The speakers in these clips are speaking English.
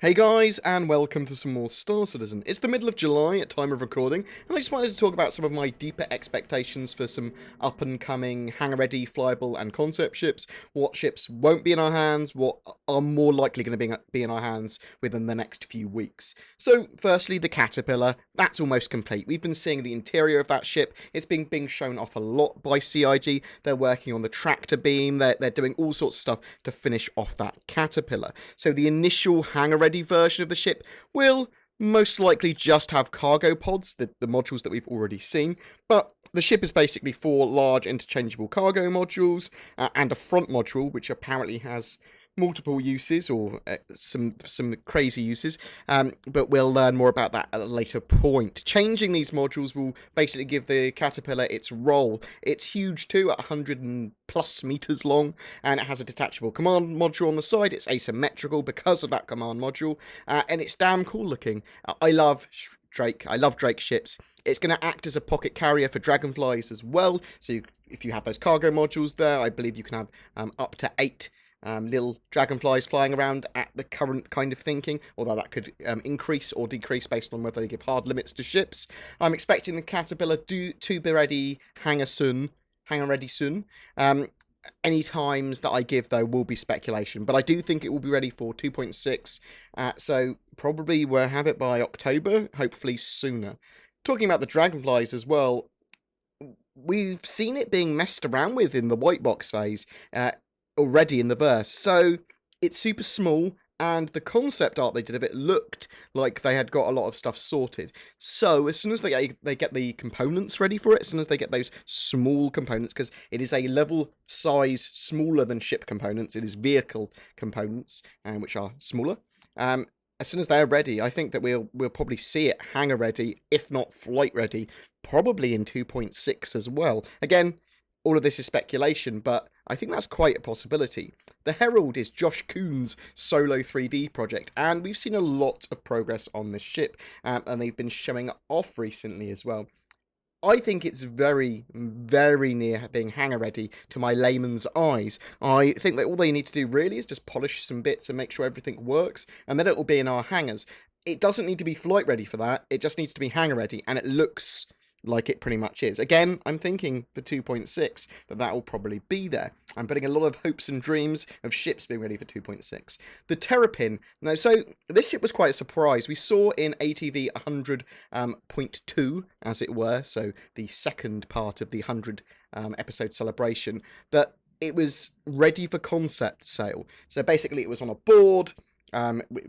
Hey guys, and welcome to some more Star Citizen. It's the middle of July at time of recording, and I just wanted to talk about some of my deeper expectations for some up-and-coming hangar-ready, flyable, and concept ships, what ships won't be in our hands, what are more likely going to be in our hands within the next few weeks. So, firstly, the Caterpillar. That's almost complete. We've been seeing the interior of that ship. It's being shown off a lot by CIG. They're working on the tractor beam. They're doing all sorts of stuff to finish off that Caterpillar. So the initial hangar-ready version of the ship will most likely just have cargo pods, the modules that we've already seen, but the ship is basically 4 large interchangeable cargo modules and a front module, which apparently has multiple uses, or some crazy uses, but we'll learn more about that at a later point. Changing these modules will basically give the Caterpillar its role. It's huge too, at 100+ meters long, and it has a detachable command module on the side. It's asymmetrical because of that command module, and it's damn cool looking. I love Drake. I love Drake ships. It's going to act as a pocket carrier for Dragonflies as well, so if you have those cargo modules there, I believe you can have up to 8 little Dragonflies flying around at the current kind of thinking, although that could increase or decrease based on whether they give hard limits to ships. I'm expecting the Caterpillar to be ready hangar ready soon. Any times that I give, though, will be speculation, but I do think it will be ready for 2.6, so probably we'll have it by October, hopefully sooner. Talking about the Dragonflies as well, we've seen it being messed around with in the white box phase, already in the verse, so it's super small, and the concept art they did of it looked like they had got a lot of stuff sorted. So as soon as they get the components ready for it, as soon as they get those small components, because it is a level size smaller than ship components, it is vehicle components, which are smaller. As soon as they're ready, I think that we'll probably see it hangar ready, if not flight ready, probably in 2.6 as well. Again, all of this is speculation, but I think that's quite a possibility. The Herald is Josh Kuhn's solo 3D project, and we've seen a lot of progress on this ship, and they've been showing off recently as well. I think it's very, very near being hangar ready to my layman's eyes. I think that all they need to do really is just polish some bits and make sure everything works, and then it will be in our hangars. It doesn't need to be flight ready for that, it just needs to be hangar ready, and it looks like it pretty much is. Again, I'm thinking for 2.6 that will probably be there. I'm putting a lot of hopes and dreams of ships being ready for 2.6. The Terrapin. Now, so this ship was quite a surprise. We saw in ATV 100.2, as it were, so the second part of the 100 episode celebration, that it was ready for concept sale. So basically it was on a board.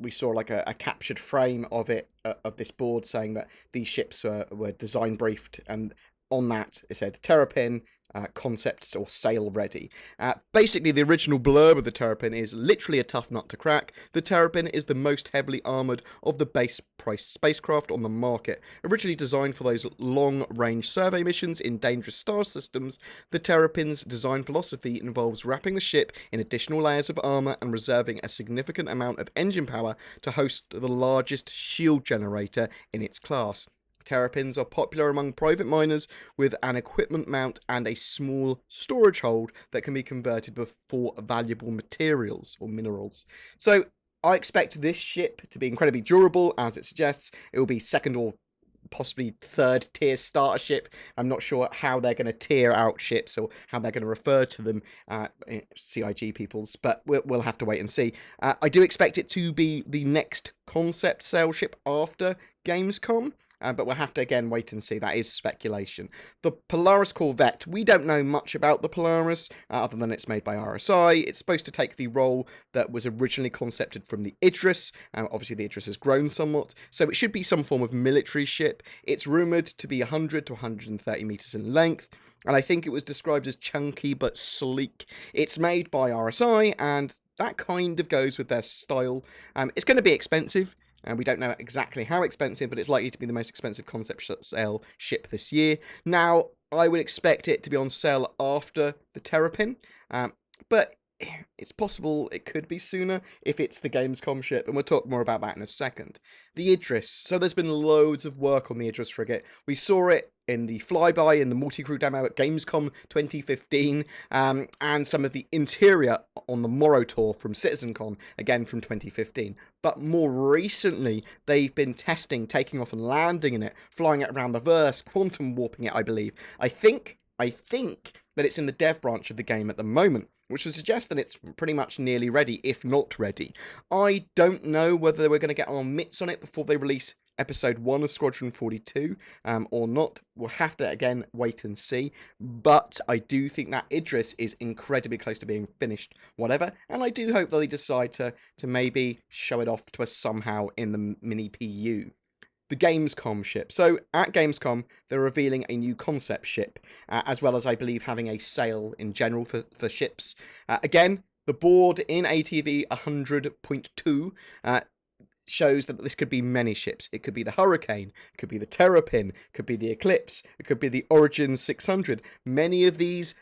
We saw like a captured frame of it, of this board, saying that these ships were design briefed, and on that it said Terrapin, concept or sale ready. Basically, the original blurb of the Terrapin is literally a tough nut to crack. The Terrapin is the most heavily armoured of the base price spacecraft on the market. Originally designed for those long-range survey missions in dangerous star systems, the Terrapin's design philosophy involves wrapping the ship in additional layers of armour and reserving a significant amount of engine power to host the largest shield generator in its class. Terrapins are popular among private miners with an equipment mount and a small storage hold that can be converted for valuable materials or minerals. So I expect this ship to be incredibly durable, as it suggests. It will be second or possibly third tier starter ship. I'm not sure how they're going to tier out ships or how they're going to refer to them, CIG peoples, but we'll have to wait and see. I do expect it to be the next concept sale ship after Gamescom. But we'll have to, again, wait and see. That is speculation. The Polaris Corvette. We don't know much about the Polaris, other than it's made by RSI. It's supposed to take the role that was originally concepted from the Idris. Obviously, the Idris has grown somewhat, so it should be some form of military ship. It's rumoured to be 100 to 130 metres in length, and I think it was described as chunky but sleek. It's made by RSI, and that kind of goes with their style. It's going to be expensive. And we don't know exactly how expensive, but it's likely to be the most expensive concept sale ship this year. Now, I would expect it to be on sale after the Terrapin, but it's possible it could be sooner if it's the Gamescom ship, and we'll talk more about that in a second. The Idris. So there's been loads of work on the Idris frigate. We saw it in the flyby in the multi-crew demo at Gamescom 2015, and some of the interior on the Morrow tour from CitizenCon, again from 2015. But more recently, they've been testing, taking off and landing in it, flying it around the verse, quantum warping it, I believe. I think that it's in the dev branch of the game at the moment, which would suggest that it's pretty much nearly ready, if not ready. I don't know whether we're going to get our mitts on it before they release Episode 1 of Squadron 42, or not. We'll have to, again, wait and see. But I do think that Idris is incredibly close to being finished, whatever, and I do hope that they decide to maybe show it off to us somehow in the mini-PU. The Gamescom ship. So at Gamescom, they're revealing a new concept ship, as well as, I believe, having a sale in general for ships. Again, the board in ATV 100.2 shows that this could be many ships. It could be the Hurricane, it could be the Terrapin, it could be the Eclipse, it could be the Origin 600. Many of these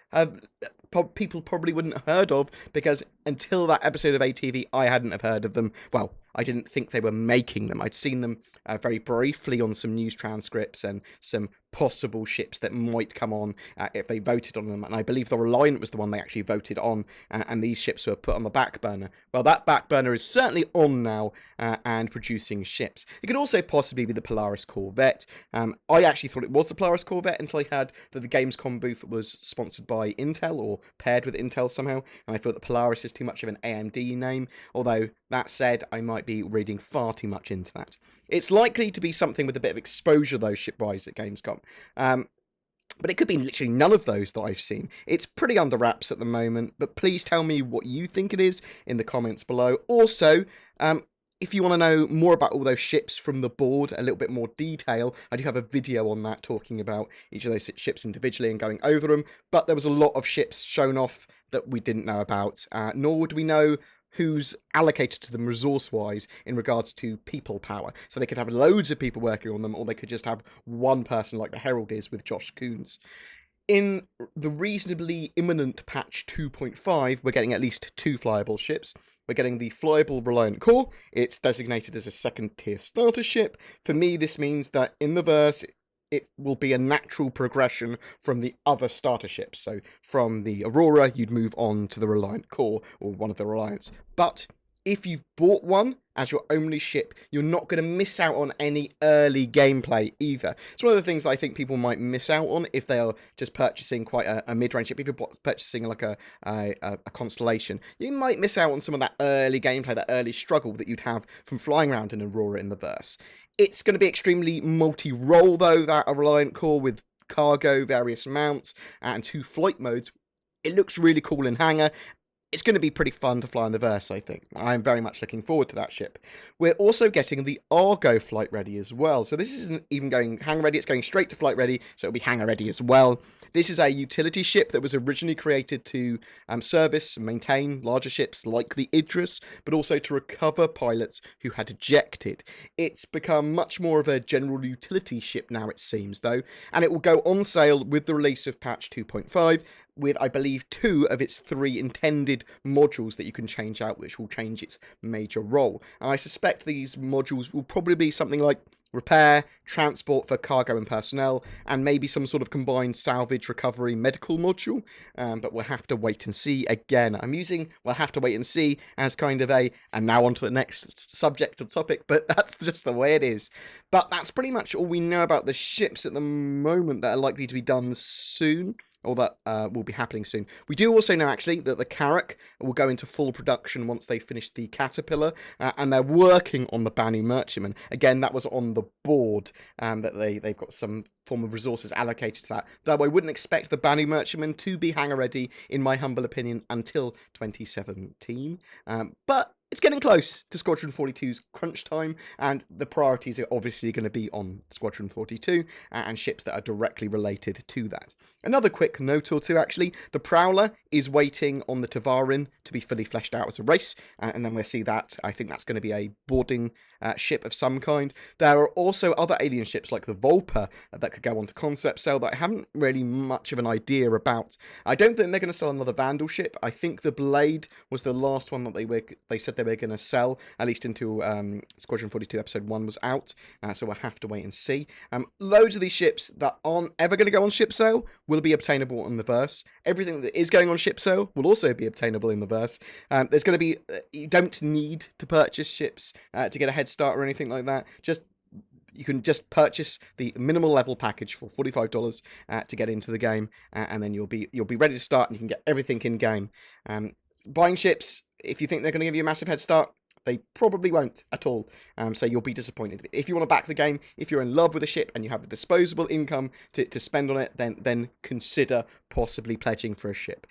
people probably wouldn't have heard of, because until that episode of ATV, I hadn't have heard of them. Well, I didn't think they were making them. I'd seen them very briefly on some news transcripts and some possible ships that might come on if they voted on them. And I believe the Reliant was the one they actually voted on, and these ships were put on the back burner. Well, that back burner is certainly on now and producing ships. It could also possibly be the Polaris Corvette. I actually thought it was the Polaris Corvette until I heard that the Gamescom booth was sponsored by Intel or paired with Intel somehow, and I thought that Polaris is too much of an AMD name, although that said, I might be reading far too much into that. It's likely to be something with a bit of exposure, though, ship-wise at Gamescom. But it could be literally none of those that I've seen. It's pretty under wraps at the moment, but please tell me what you think it is in the comments below. Also, if you want to know more about all those ships from the board, a little bit more detail, I do have a video on that talking about each of those ships individually and going over them, but there was a lot of ships shown off that we didn't know about, nor would we know who's allocated to them resource-wise in regards to people power. So they could have loads of people working on them, or they could just have one person like the Herald is with Josh Coons. In the reasonably imminent patch 2.5, we're getting at least 2 flyable ships. We're getting the flyable Reliant Core. It's designated as a second-tier starter ship. For me, this means that in the verse, it will be a natural progression from the other starter ships. So from the Aurora, you'd move on to the Reliant Core, or one of the Reliants. But if you've bought one as your only ship, you're not going to miss out on any early gameplay either. It's one of the things that I think people might miss out on if they are just purchasing quite a mid-range ship. If you're purchasing like a Constellation, you might miss out on some of that early gameplay, that early struggle that you'd have from flying around in Aurora in the verse. It's going to be extremely multi-role, though, that a Reliant Core with cargo, various mounts, and 2 flight modes. It looks really cool in Hangar. It's going to be pretty fun to fly in the verse, I think. I'm very much looking forward to that ship. We're also getting the Argo flight ready as well. So this isn't even going Hangar ready, it's going straight to flight ready, so it'll be Hangar ready as well. This is a utility ship that was originally created to service and maintain larger ships like the Idris, but also to recover pilots who had ejected. It's become much more of a general utility ship now, it seems, though, and it will go on sale with the release of patch 2.5, with, I believe, 2 of its 3 intended modules that you can change out, which will change its major role. And I suspect these modules will probably be something like repair, transport for cargo and personnel, and maybe some sort of combined salvage, recovery, medical module. But we'll have to wait and see. Again, I'm using we'll have to wait and see as kind of a, and now on to the next subject or topic, but that's just the way it is. But that's pretty much all we know about the ships at the moment that are likely to be done soon, or that will be happening soon. We do also know, actually, that the Carrack will go into full production once they finish the Caterpillar, and they're working on the Banu Merchantman. Again, that was on the board, that they've got some form of resources allocated to that. Though I wouldn't expect the Banu Merchantman to be hangar ready, in my humble opinion, until 2017. But it's getting close to Squadron 42's crunch time, and the priorities are obviously going to be on Squadron 42 and ships that are directly related to that. Another quick note or two, actually, the Prowler is waiting on the Tavarin to be fully fleshed out as a race, and then we'll see that. I think that's going to be a boarding ship of some kind. There are also other alien ships like the Volper that could go onto concept sale that I haven't really much of an idea about. I don't think they're going to sell another Vandal ship. I think the Blade was the last one that they said they were going to sell, at least until Squadron 42 Episode 1 was out, so we'll have to wait and see. Loads of these ships that aren't ever going to go on ship sale will be obtainable in the verse. Everything that is going on ship sale will also be obtainable in the verse. There's going to be, you don't need to purchase ships to get a head start or anything like that. You can just purchase the minimal level package for $45 to get into the game, and then you'll be ready to start, and you can get everything in game. Buying ships, if you think they're going to give you a massive head start, they probably won't at all, so you'll be disappointed. If you want to back the game, if you're in love with a ship and you have the disposable income to spend on it, then consider possibly pledging for a ship.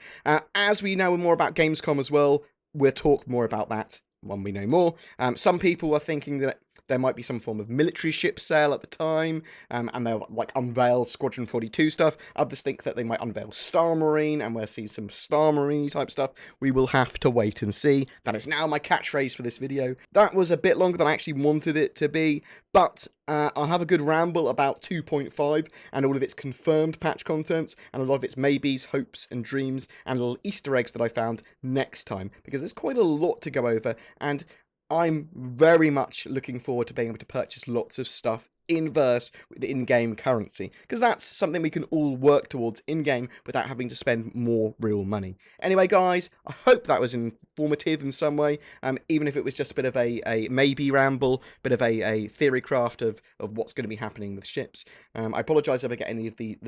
As we know more about Gamescom as well, we'll talk more about that when we know more. Some people are thinking that there might be some form of military ship sale at the time, and they'll like unveil Squadron 42 stuff. Others think that they might unveil Star Marine, and we'll see some Star Marine type stuff. We will have to wait and see. That is now my catchphrase for this video. That was a bit longer than I actually wanted it to be, but I'll have a good ramble about 2.5 and all of its confirmed patch contents, and a lot of its maybes, hopes, and dreams, and little Easter eggs that I found next time, because there's quite a lot to go over, and I'm very much looking forward to being able to purchase lots of stuff in verse with in-game currency, because that's something we can all work towards in-game without having to spend more real money. Anyway, guys, I hope that was informative in some way, even if it was just a bit of a maybe ramble, bit of a theory craft of what's going to be happening with ships. I apologise if I get any of the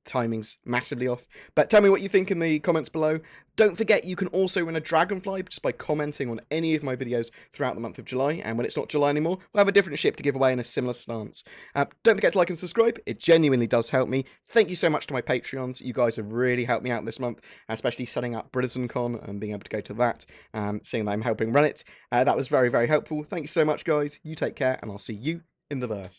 timings massively off, but tell me what you think in the comments below. Don't forget, you can also run a Dragonfly just by commenting on any of my videos throughout the month of July, and when it's not July anymore, we'll have a different ship to give away in a similar stance. Don't forget to like and subscribe, it genuinely does help me. Thank you so much to my Patreons, you guys have really helped me out this month, especially setting up BritisonCon and being able to go to that, seeing that I'm helping run it. That was very, very helpful. Thank you so much, guys, you take care, and I'll see you in the verse.